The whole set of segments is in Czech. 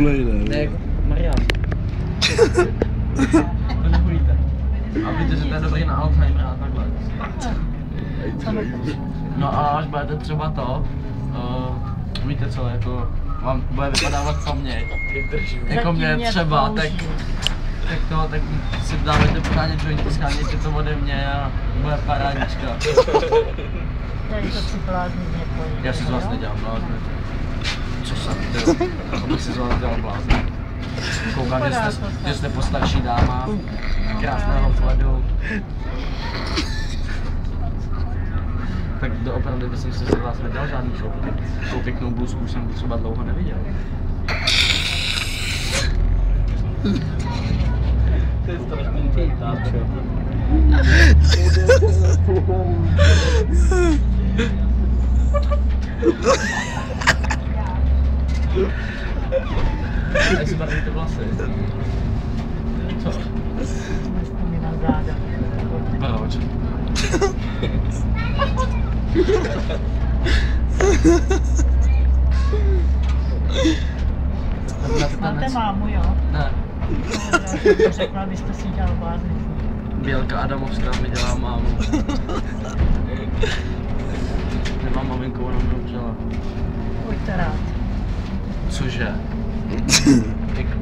Druhej ne. Ne, jako Marian. To nebolíte. A víte, že to je dobrý na Alzheimer a takhle. No a až budete třeba to, víte co, jako vám bude vypadávat paměť. Jako mě třeba, tak si dávajte pořádně jointy, schánějte to ode mě a bude parádička. Tady to si blázni nepojí. Já si z vás nedělám blázny. Co jsem, tyjo, abych si z vás dělal blázny. Koukám, že jste postarší dáma, krásného vhledu. Tak doopravdy bych si z vás nedělal žádný show. Takovou pěknou bluzku jsem třeba dlouho neviděl. To je strašný týtáčo. Jak si barví ty vlasy? Co? Mi na záda. Proč? Máte mámu, jo? Ne. Já jsem řekla, abyste si dělal blázni. Bělka Adamovská mi dělá mámu. Nemám maminku, ona mě učila. Buďte rád. Cože?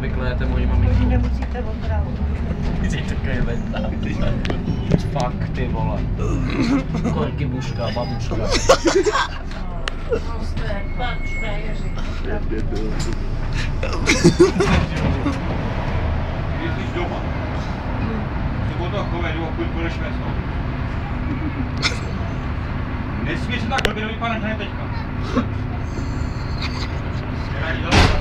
Vy klejete moji maminku. Vy nemusíte opravdu. Jsi takový veta. Fuck ty vole. Korky buška, babuška. Když jsi doma, se o toho chovej, nebo půjď budeš vesnou. Nesmí se tak blbě nevypadat hned teďka. Rádi další.